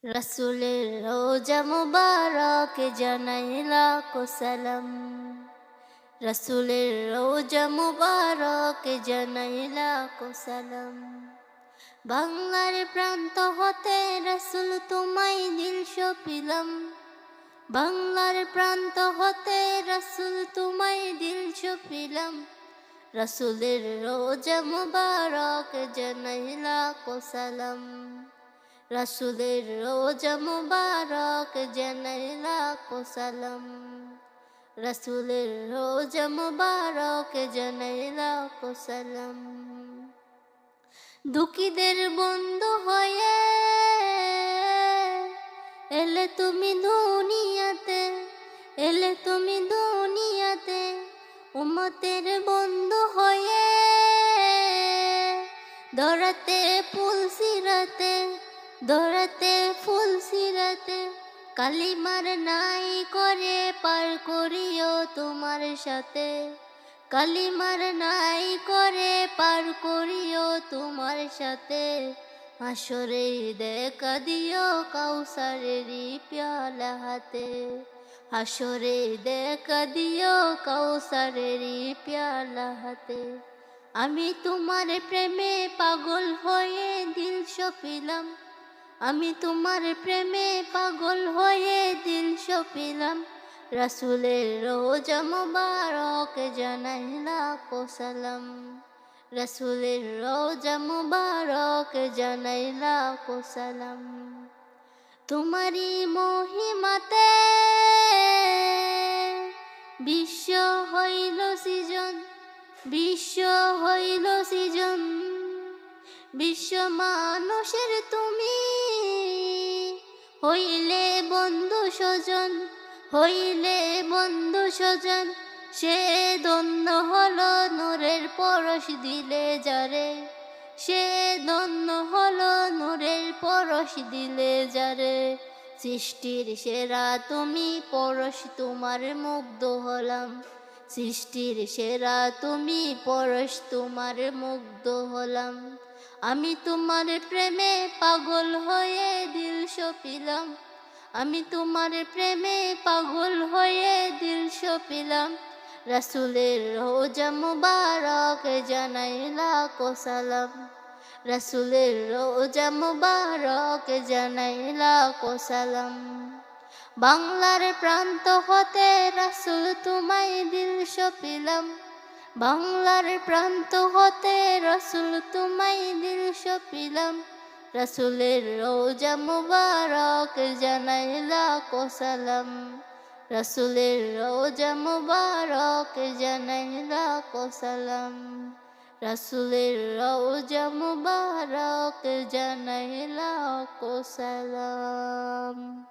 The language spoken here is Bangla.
রসুলের রোজা মুবারক জানাই লাখো সালাম। রসুলের রোজা মুবারক জানাই লাখো সালাম। বাংলার প্রান্ত হতে রসুল তোমায় দিল সপিলাম। বাংলার প্রান্ত হতে রসুল তোমায় দিল সপিলাম। রসুলের রোজা মুবারক জানাই লাখো সালাম। রসুলের রোজা মুবারক জানাই লাখো সালাম। রসুলের রোজা মুবারক জানাই লাখো সালাম। দুঃখীদের বন্ধু হয়ে এলে তুমি দুনিয়াতে, এলে তুমি দুনিয়াতে। উম্মতের বন্ধু হয়ে ধরাতে ফুল সিরাতে, ধরাতে ফুল সিরাতে। কালিমার নাই করে পার করিও তোমার সাথে। কালিমার নাই করে পার করিও তোমার সাথে। হাসরে দেখা দিও কাউসারেরই পেয়ালা হাতে। হাসরে দেখা দিও কাউসারেরই পেয়ালা হাতে। আমি তোমার প্রেমে পাগল হয়ে দিল সপিলাম। আমি তোমার প্রেমে পাগল হয়ে দিল সপিলাম। রসুলের রোজা মুবারক জানাই লাখো সালাম। রসুলের রোজা মুবারক জানাই লাখো সালাম। তোমারই মহিমাতে বিশ্ব হইল সৃজন, বিশ্ব হইল সৃজন। বিশ্ব মানুষের তুমি হইলে বন্ধু স্বজন, হইলে বন্ধু স্বজন। সে ধন্য হলো নূরের পরশ দিলে যারে, সে ধন্য হলো নূরের পরশ দিলে যারে। সৃষ্টির সেরা তুমি পরশ তোমার মুগ্ধ হলাম। সৃষ্টির সেরা তুমি পরশ তোমার মুগ্ধ হলাম। আমি তোমার প্রেমে পাগল হয়ে দিল সপিলাম। আমি তোমার প্রেমে পাগল হয়ে দিল সপিলাম। রসুলের রোজা মুবারক জানাই লাখো সালাম। রসুলের রোজা মুবারক জানাই লাখো সালাম। বাংলার প্রান্ত হতে রসুল তোমায় দিল সপিলাম। বাংলার প্রান্ত হতে রসুল তোমায় দিল সপিলাম। রসুলের রোজা মুবারক জানাই লাখো সালাম। রসুলের রোজা মুবারক জানাই লাখো সালাম। রসুলের রোজা মুবারক জানাই লাখো সালাম।